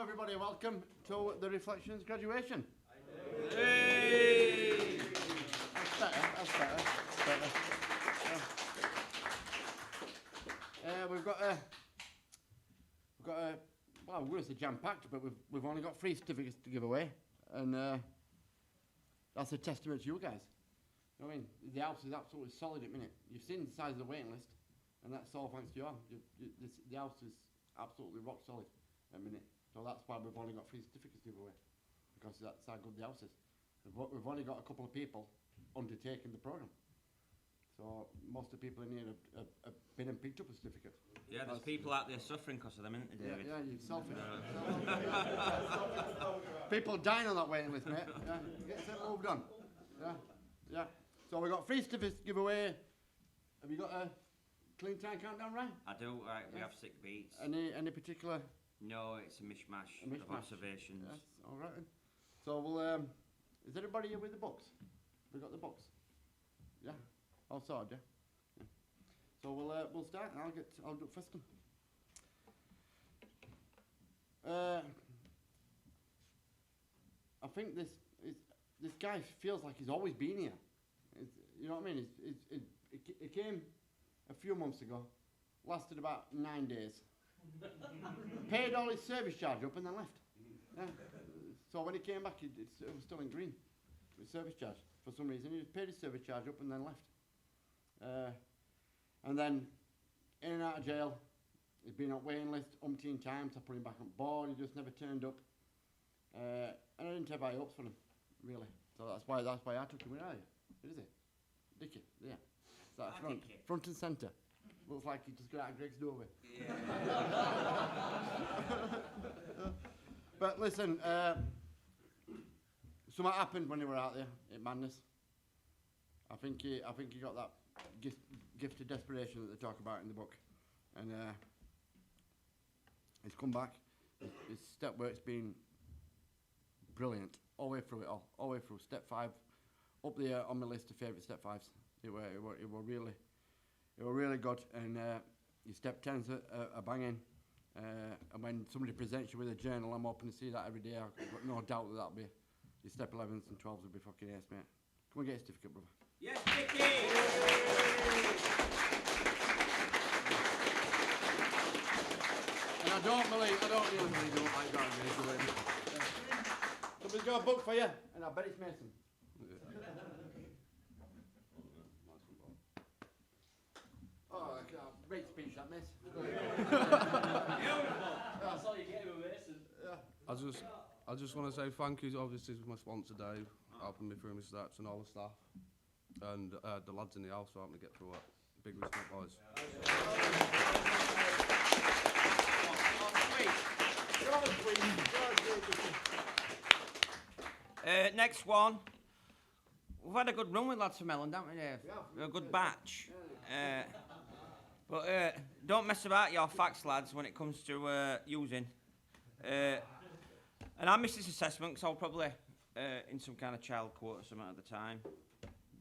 everybody, welcome to the Reflections graduation. Hey! That's better. We've got a, well, we're going to say jam-packed, but we've only got 3 certificates to give away, and that's a testament to you guys. You know what I mean? The house is absolutely solid at the minute. You've seen the size of the waiting list, and that's all thanks to you. The house is absolutely rock solid at the minute. So that's why we've only got 3 certificates to give away, because that's how good the house is. We've only got a couple of people undertaking the programme. So most of the people in here have been and picked up a certificate. Yeah, there's people out there suffering because of them, isn't there, David? Yeah, you're selfish. People dying on that waiting list, mate. Yeah, get it moved on. Yeah. So we've got 3 certificates to give away. Have you got a clean time countdown, right? I do, right, we have 6 beats. Any particular? No, it's a mishmash of observations. Yes, all right. So we'll, is everybody here with the books? We got the books? Yeah, all sorted, yeah. So we'll start, and I'll do first one. I think this guy feels like he's always been here. You know what I mean? It came a few months ago, lasted about 9 days. Paid all his service charge up and then left. Yeah. So when he came back, it was still in green. His service charge, for some reason. He just paid his service charge up and then left. And then, in and out of jail. He's been on waiting list umpteen times. I put him back on board. He just never turned up. And I didn't have high hopes for him, really. So that's why I took him. Where are you? Where is it? Dicky, yeah. It's that front and centre. Looks like he just got out of Greg's doorway. Yeah. But listen, something happened when he were out there in madness. I think he got that gift of desperation that they talk about in the book, and he's come back. His step work's been brilliant all the way through it all the way through. Step 5, up there on my list of favourite step 5s. It were really good, and your step 10's a banging. And when somebody presents you with a journal, I'm hoping to see that every day. I've got no doubt that'll be your step 11s and 12s will be fucking ace, mate. Come and get a certificate, brother. Yes, Dicky! And I don't really believe like that. Somebody's got a book for you, and I bet it's Mason. Oh, great speech, that, miss. That's all you get with Mason. Yeah. I just want to say thank you, obviously, to my sponsor Dave, helping me through my steps, and all the staff, and the lads in the house for helping me get through it. Big respect, boys. Next one. We've had a good run with lads from Melon, haven't we, Dave? Yeah. A good batch. But don't mess about your facts, lads, when it comes to using. And I missed this assessment because I was probably in some kind of child court or something at the time.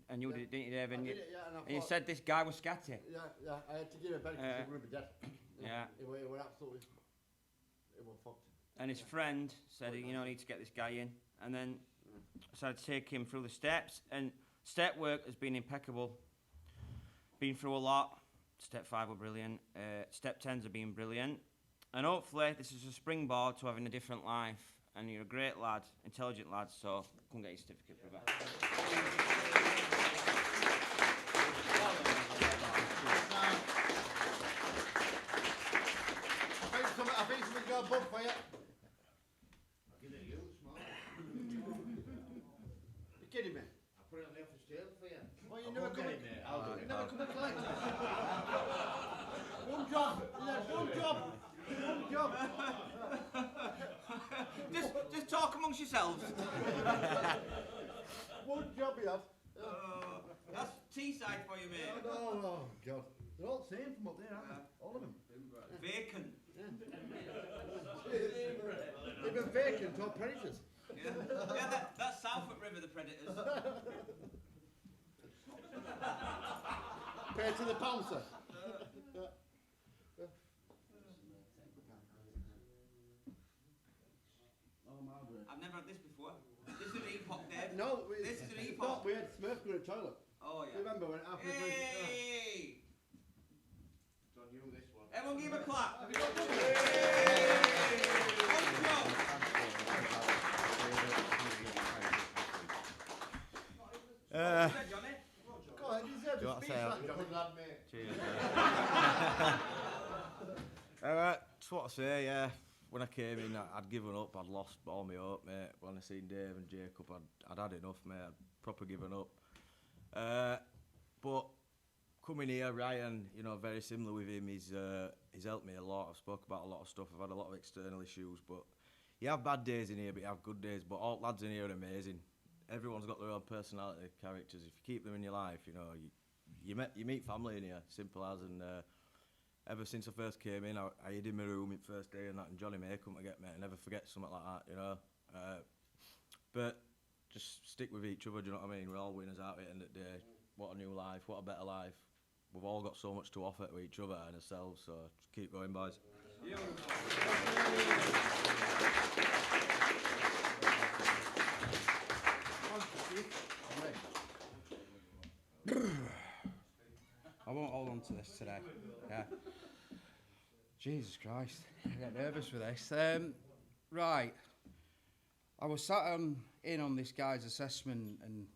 And you did, didn't you, Dave? And, and you said this guy was scatty. Yeah, I had to give it back because he would be dead. Yeah. It were absolutely, it was fucked. And his friend said, you know, I need to get this guy in. And then I started to take him through the steps. And step work has been impeccable. Been through a lot. Step 5 were brilliant. Step 10s have been brilliant. And hopefully this is a springboard to having a different life. And you're a great lad, intelligent lad, so come get your certificate, brother. I think somebody's got a book for you. I'll give it to you, smart. You're kidding me? I'll put it on the office table for you. Well, you never come in. I'll do it. Never come and collect it. One job. Yeah, one job. One job. Just talk amongst yourselves. One job he had. That's Teesside for you, mate. Oh, God. They're all the same from up there, aren't they? All of them. Vacant. They've been vacant or predators. Yeah, that's Southwark River, the Predators. Pay to the pouncer. had this before. This is an epoch, Dave. No, This is an it's epoch. not. We had Smurf go to the toilet. Oh, yeah. Remember when after Hey! It's on you, this one. Everyone give him a clap. Have you got one? Johnny. Go on, you deserve Do you a want to speech, say that good lad, mate. Cheers. So what I say, yeah. When I came in, I'd given up. I'd lost all my hope, mate. When I seen Dave and Jacob, I'd had enough, mate. I'd proper given up. But coming here, Ryan, you know, very similar with him. He's helped me a lot. I've spoke about a lot of stuff. I've had a lot of external issues, but you have bad days in here, but you have good days. But all lads in here are amazing. Everyone's got their own personality, characters. If you keep them in your life, you know, you meet family in here. Simple as. And ever since I first came in, I hid in my room in first day and that, and Johnny May come to get me. I never forget something like that, you know. But just stick with each other. Do you know what I mean? We're all winners out at the end of the day. What a new life! What a better life! We've all got so much to offer to each other and ourselves. So just keep going, boys. I won't hold on to this today. Yeah. Jesus Christ, I get nervous with this. Right. I was sat in on this guy's assessment, and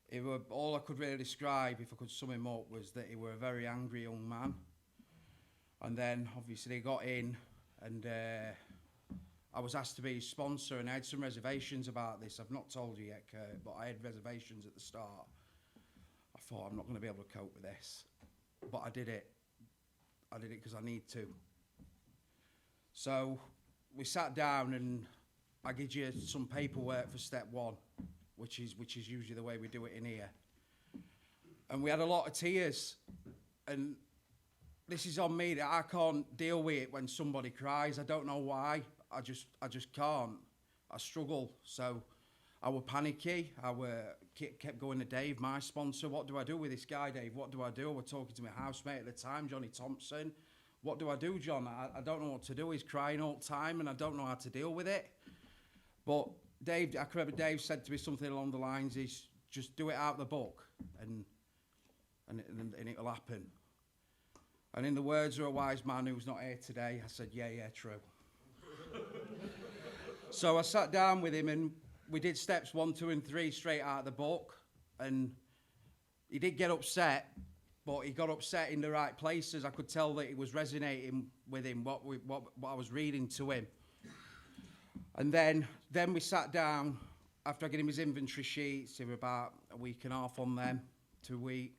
it were, all I could really describe, if I could sum him up, was that he were a very angry young man. And then, obviously, he got in, and I was asked to be his sponsor, and I had some reservations about this. I've not told you yet, Kurt, but I had reservations at the start. I thought, I'm not going to be able to cope with this. But I did it. I did it because I need to. So we sat down, and I give you some paperwork for step one, which is usually the way we do it in here. And we had a lot of tears. And this is on me, that I can't deal with it when somebody cries. I don't know why. I just can't. I struggle. So I were panicky. I kept going to Dave, my sponsor. What do I do with this guy, Dave? What do I do? I were talking to my housemate at the time, Johnny Thompson. What do I do, John? I don't know what to do. He's crying all the time, and I don't know how to deal with it. But Dave, I can remember Dave said to me something along the lines, is just do it out of the book, and it'll happen. And in the words of a wise man who's not here today, I said, yeah, true. So I sat down with him, and we did steps 1, 2, and 3 straight out of the book. And he did get upset, but he got upset in the right places. I could tell that it was resonating with him, what I was reading to him. And then we sat down, after I gave him his inventory sheets. He was about a week and a half on them, 2 weeks.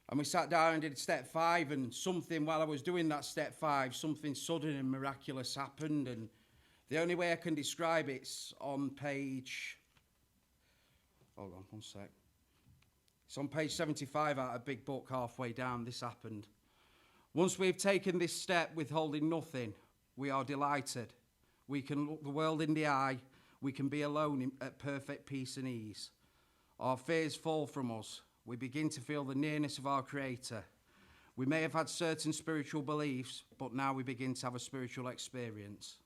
And we sat down and did step 5, and something, while I was doing that step 5, something sudden and miraculous happened. And the only way I can describe it's on page, hold on one sec. It's on page 75 out of a big book, halfway down. This happened. Once we've taken this step, withholding nothing, we are delighted. We can look the world in the eye. We can be alone at perfect peace and ease. Our fears fall from us. We begin to feel the nearness of our Creator. We may have had certain spiritual beliefs, but now we begin to have a spiritual experience.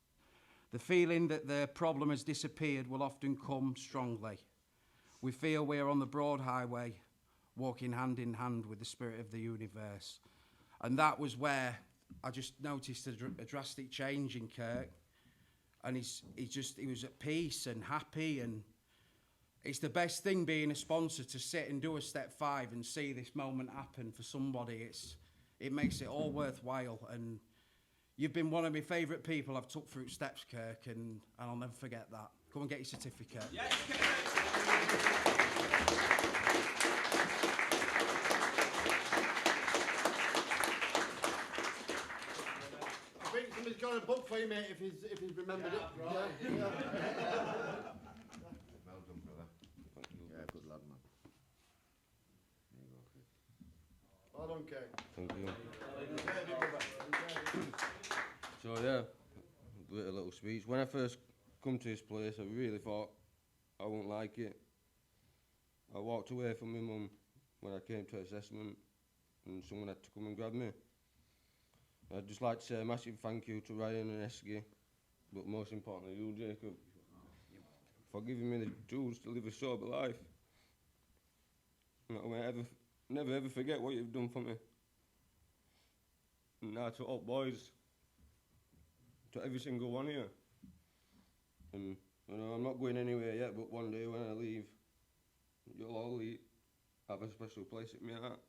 The feeling that the problem has disappeared will often come strongly. We feel we are on the broad highway, walking hand in hand with the spirit of the universe. And that was where I just noticed a drastic change in Kirk. And he was at peace and happy, and it's the best thing being a sponsor, to sit and do a step 5 and see this moment happen for somebody. It makes it all worthwhile, and you've been one of my favourite people I've took through steps, Kirk, and I'll never forget that. Come and get your certificate. Yes, I think somebody's got a book for you, mate, if he's remembered it. Yeah. Well done, brother. Yeah, good lad, man. There you go, Chris. Well done, Kirk. Thank you. Yeah, So yeah, a little speech. When I first come to this place, I really thought I wouldn't like it. I walked away from my mum when I came to assessment, and someone had to come and grab me. I'd just like to say a massive thank you to Ryan and Esky, but most importantly you, Jacob. for giving me the tools to live a sober life. And I will never ever forget what you've done for me. And now to all boys, to every single one here. And you know, I'm not going anywhere yet, but one day when I leave, you'll all have a special place in my heart.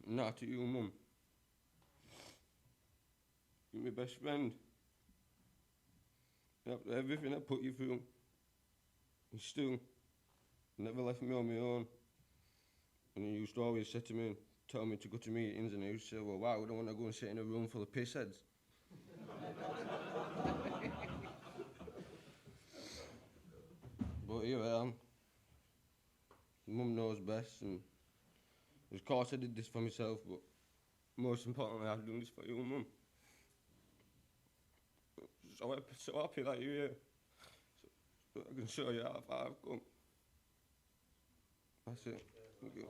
And now to you, Mum. You're my best friend. After everything I put you through, you still never left me on my own. And you used to always say to me, tell me to go to meetings, and I used to say, well, why would I want to go and sit in a room full of pissheads? But here I am. Mum knows best, and of course I did this for myself, but most importantly, I've done this for you, Mum. So happy that you're here, so I can show you how far I've come. That's it. Thank you.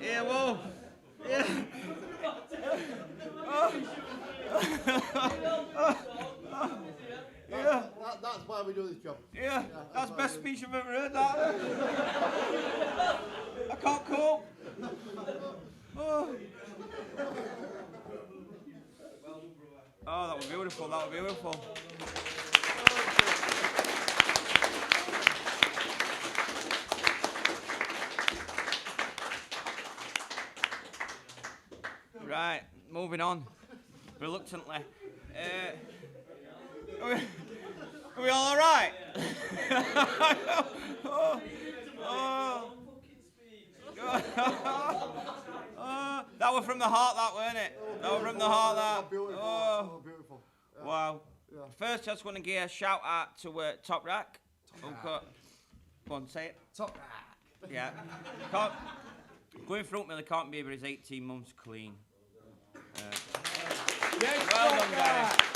Yeah, well, yeah. Yeah. That's why we do this job. Yeah, that's the best speech I've ever heard, that. I can't cope. Oh. Oh, that was beautiful, that was beautiful. Right, moving on. Reluctantly. Are we all right? Oh, oh. That was from the heart, that, weren't it? That was from the heart, that. Beautiful. Oh, Beautiful. wow. Yeah. First, I just want to give a shout out to Top Rack. Okay. Go on, say it. Top rack. Yeah. Going front me, they can't be, but he's 18 months clean. Yes, Well Top done, Rack. Gary.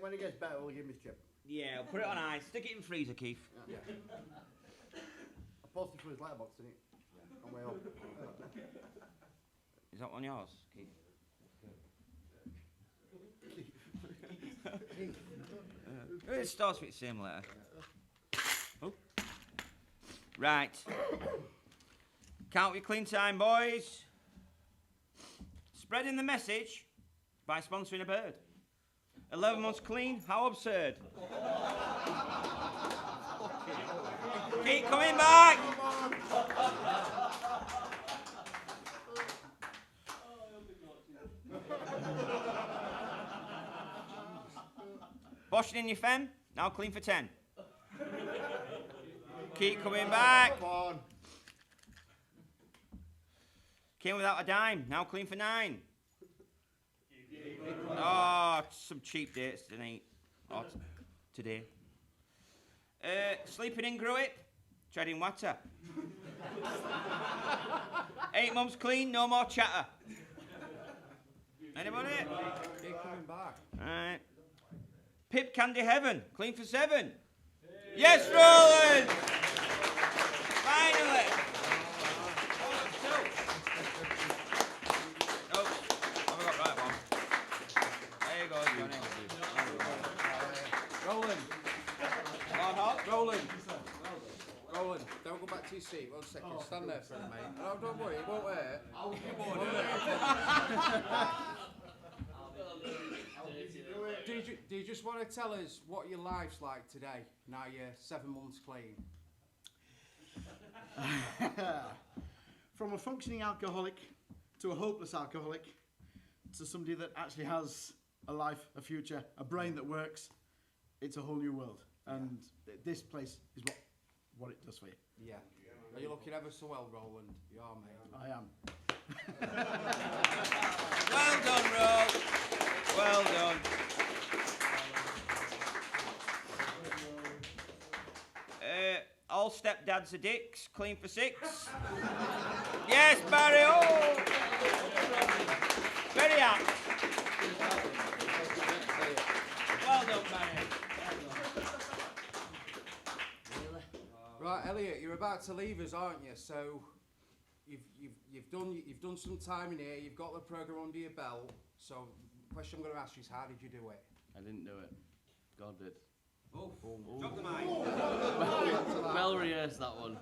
When he gets better, we'll give him his chip. Yeah, put it on ice. Stick it in freezer, Keith. Yeah. I posted through his letterbox, didn't he? On my own. Is that one yours, Keith? It starts with the same letter. Oh. Right. Count your clean time, boys. Spreading the message by sponsoring a bird. 11 months clean, how absurd. Keep coming back. Washing in your fem, now clean for 10. Keep coming back. Come on. Came without a dime, now clean for 9. Oh, some cheap dates tonight. Or today. Sleeping in Gruit, treading water. 8 months clean, no more chatter. Anybody? Keep coming back. Alright. Pip Candy Heaven, clean for 7. Yes, Roland! Finally! Oh, have I got right one? There you go, Johnny. Roland. Come on, Hawk. Roland. Roland, don't go back to your seat. 1 second. Stand there for a minute. No, don't worry. It won't hurt. It won't hurt. Do you just want to tell us what your life's like today, now you're 7 months clean? From a functioning alcoholic to a hopeless alcoholic to somebody that actually has a life, a future, a brain that works, it's a whole new world. And this place is what it does for you. Yeah. Are you looking ever so well, Roland? You are, mate. I am. Well done, Ro. Well done. all stepdads are dicks. Clean for 6. Yes, Barry. Oh, very apt. Well done, Barry. Right, Elliot, you're about to leave us, aren't you? So you've done some time in here. You've got the program under your belt. So the question I'm going to ask you is, how did you do it? I didn't do it. God did. Oh, drop the mic. Well rehearsed, that one.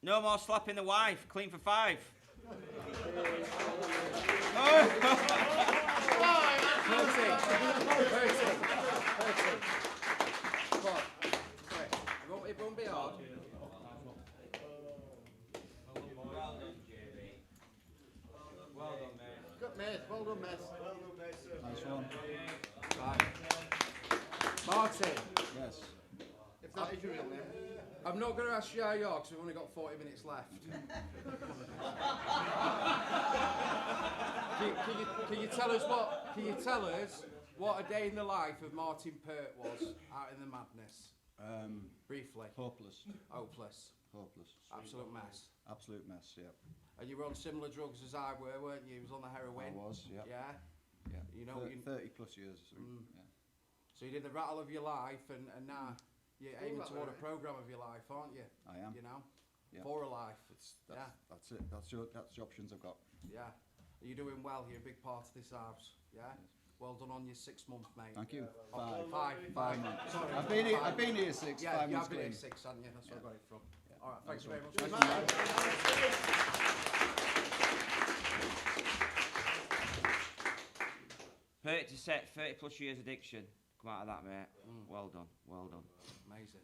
No more slapping the wife. Clean for 5. It won't be hard. Well done, mate. Good, mate. Well done, mate. Nice one. Right. Martin, Yes. If that is your real name. I'm not going to ask you how you are because we've only got 40 minutes left. Can you tell us what a day in the life of Martin Pert was out in the madness? Briefly. Hopeless. Hopeless. Hopeless. Absolute mess. Absolute mess, yeah. And you were on similar drugs as I were, weren't you? You was on the heroin. I was, yeah. Yeah. Yeah. You know, 30 plus years. So, yeah. So you did the rattle of your life, and now you're aiming that toward way, a program of your life, aren't you? I am. You know, Yeah. for a life. That's it. That's the options I've got. Yeah. You're doing well. You're a big part of this house. Yeah. Well done on your 6 months, mate. Thank you. Oh, 5 5 months. Sorry. I've been here 6. Yeah, 5 you months have been here clean. 6, haven't you? That's where I got it from. Yeah. All right. Thanks Nice very one. much. Hurt to set 30 plus years addiction. Come out of that, mate. Well done. Well done. Amazing.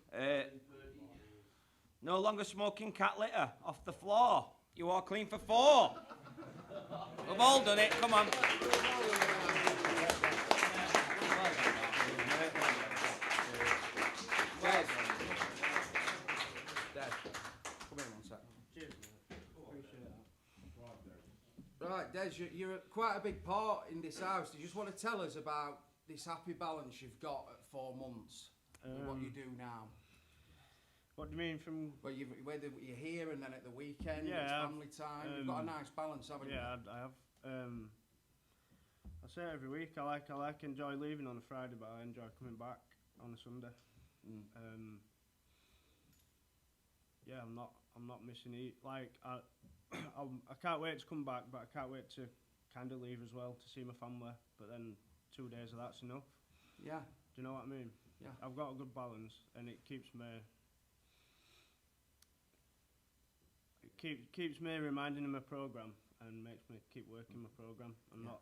No longer smoking cat litter off the floor. You are clean for 4. We've all done it. Come on. Des. Come in one sec. Cheers. Right, Des, you're quite a big part in this house. Do you just want to tell us about this happy balance you've got at 4 months and what you do now? What do you mean from? Well, whether you're here and then at the weekend, Yeah, it's family time. You've got a nice balance, haven't you? Yeah, I have. I say it every week. I enjoy leaving on a Friday, but I enjoy coming back on a Sunday. Yeah, I'm not missing it. Like I can't wait to come back, but I can't wait to kind of leave as well to see my family. But then 2 days of that's enough. Yeah. Do you know what I mean? Yeah. I've got a good balance, and it keeps me. Keeps me reminding of my program and makes me keep working my program. I'm not,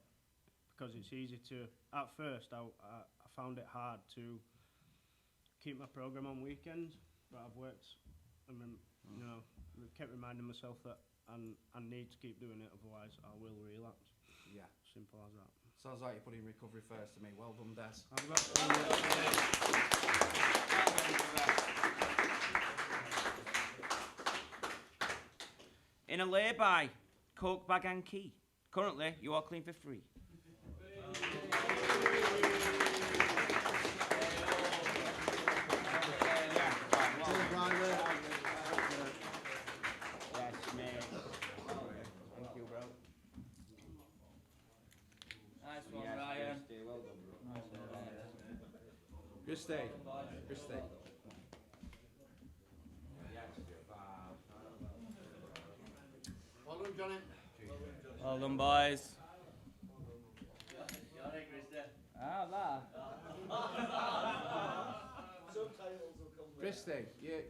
because it's easy to. At first, I found it hard to keep my program on weekends, but I've worked and kept reminding myself that I need to keep doing it, otherwise I will relapse. Yeah. Simple as that. Sounds like you're putting recovery first to me. Well done, Des. In a lay-by, Coke bag and key. Currently, you are clean for 3. Yes, mate. Thank you, bro. Nice one, Ryan. Well done, bro. Good stay. Good stay. Well done, Johnny. Well done, boys. Christy,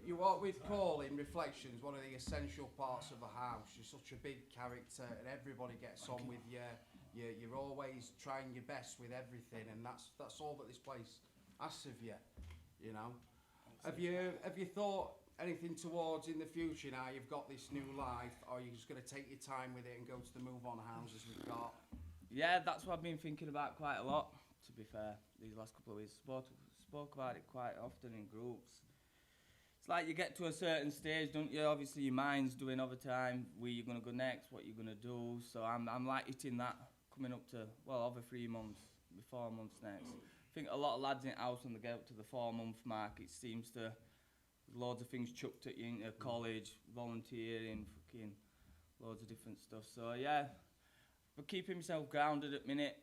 you are with Call in Reflections, one of the essential parts of the house. You're such a big character, and everybody gets on with you. You're always trying your best with everything, and that's all that this place asks of you. You know, have you thought anything towards in the future now? You've got this new life, or are you just going to take your time with it and go to the move on houses we've got? Yeah, that's what I've been thinking about quite a lot, to be fair, these last couple of weeks. Spoke about it quite often in groups. It's like you get to a certain stage, don't you? Obviously your mind's doing overtime, where you're going to go next, what you're going to do. So I'm like hitting that coming up to, well, over 3 months, be 4 months next. I think a lot of lads in the house, when they get up to the 4-month mark, it seems to, loads of things chucked at you into college, volunteering, fucking loads of different stuff. So yeah, but keeping myself grounded at minute.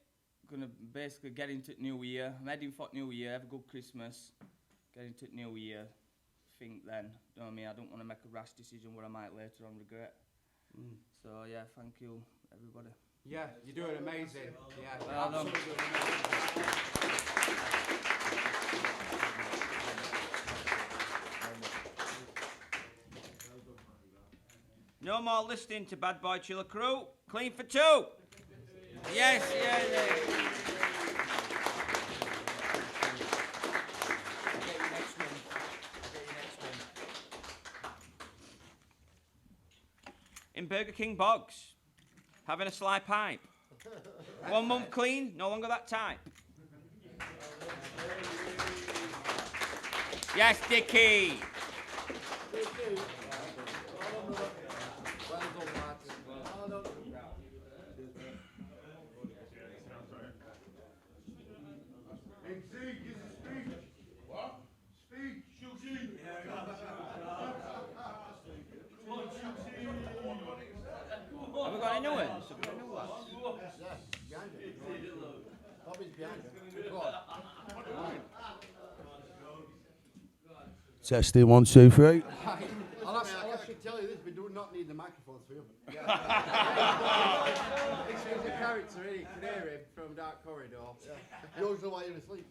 Gonna basically get into New Year. I'm heading for New Year. Have a good Christmas. Get into New Year. Think then. You know what I mean? I don't want to make a rash decision where I might later on regret. So yeah, thank you everybody. Yeah, you're doing amazing. Yeah, Well done. absolutely doing amazing. No more listening to Bad Boy Chiller Crew. Clean for 2. Yes, yeah. In Burger King Bogs, having a sly pipe. 1 month clean, no longer that type. Yes, Dickie. Have we got any new ones? Have we got new ones? Yeah, behind you. Bobby's behind you. Go on. Testing 1, 2, 3. I should tell you this, we do not need the microphones for you. This is a character, isn't it? You can hear him from Dark Corridor. Usually while you're asleep.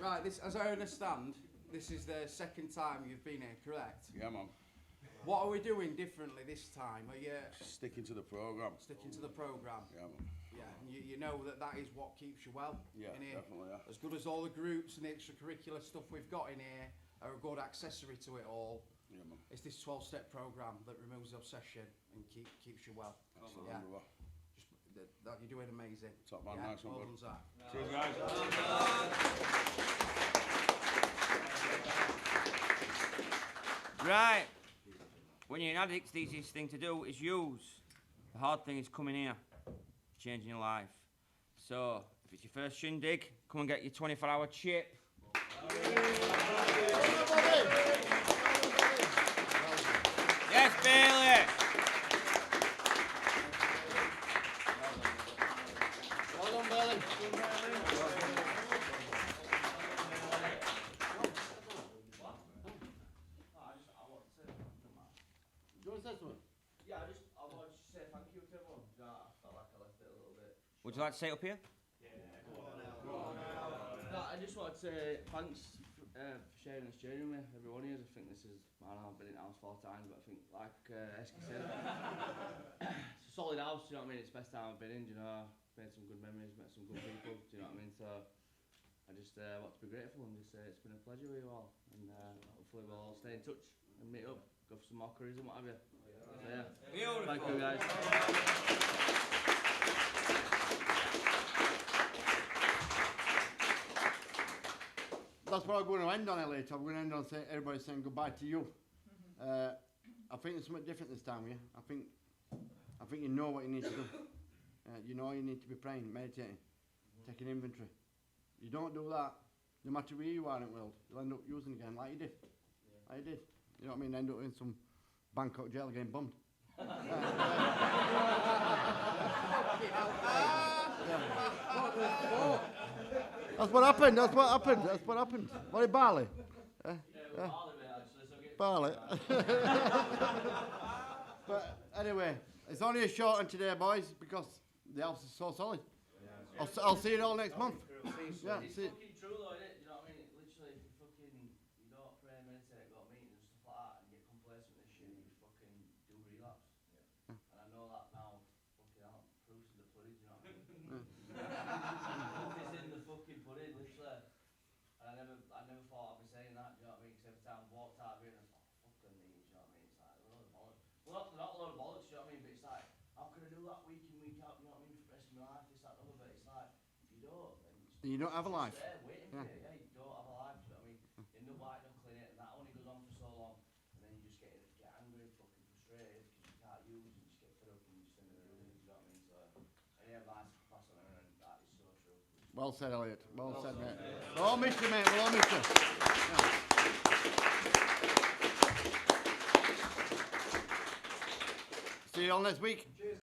Right, this, as I understand, this is the second time you've been here, correct? Yeah, man. What are we doing differently this time? Are you Sticking to the programme. sticking to the programme? Yeah, man. Yeah, and you know that is what keeps you well Yeah, in here. definitely, yeah. As good as all the groups and the extracurricular stuff we've got in here are a good accessory to it all. Yeah, man. It's this 12-step programme that removes the obsession and keeps you well. Absolutely, Yeah. brother. That you're doing amazing. Top man, Yeah, nice one, well bud. done, Zach. Cheers, guys. Right. When you're an addict, the easiest thing to do is use. The hard thing is coming here, changing your life. So, if it's your first shindig, come and get your 24-hour chip. Yes, Bailey. Well done, Bailey. Do you want to say something? Yeah, I wanted to say thank you to everyone. I felt like I left it a little bit. Would you like to say it up here? No, I just wanted to say thanks for sharing this journey with everyone here. I think this is, I know I've been in the house 4 times, but I think, like Eski said, it's a solid house, do you know what I mean? It's the best time I've been in, do you know? Made some good memories, met some good people, do you know what I mean? So, I just want to be grateful and just say it's been a pleasure with you all. And hopefully we'll all stay in touch and meet up, go for some more curries and what have you. So, yeah. Thank you, guys. That's what I'm going to end on, Elliot. I'm going to end on everybody saying goodbye to you. I think there's something different this time, yeah. I think you know what you need to do. You know you need to be praying, meditating, taking inventory. You don't do that, no matter where you are in the world, you'll end up using again like you did. Like you did. You know what I mean? End up in some Bangkok jail getting bummed. That's what happened. That's what happened. That's what happened. What did Barley? Barley. But anyway, it's only a short one today, boys, because the house is so solid. I'll see you all next month. Yeah, see. Fucking true though, innit? You know what I mean? It literally, if you don't pray, meditate, go to meetings and stuff like that, and get complacent with this shit, you fucking do relapse. And I know that now. Fucking hell, proof's in the pudding. Do you know what I mean? Proof is in the fucking pudding, literally. And I never thought I'd be saying that. Do you know what I mean? Because every time I walked out of here, and I thought, fuck them knees. Do you know what I mean? It's like a load of bollocks. Well, not a load of bollocks. Do you know what I mean? But it's like, how can I do that week in, week out? You know what I mean? For the rest of my life, this, that, and other. But it's like, if you don't, then You don't have a life. there waiting for Yeah. you. Yeah, you don't have a life. Do you know what I mean? You end up like knuckling it, and that only goes on for so long, and then you just get angry, fucking frustrated because you can't use, and you just get fed up, and you just end up Well said, Elliot. Well said, mate. We'll all miss you, mate. We'll all miss you. Yeah. See you all next week.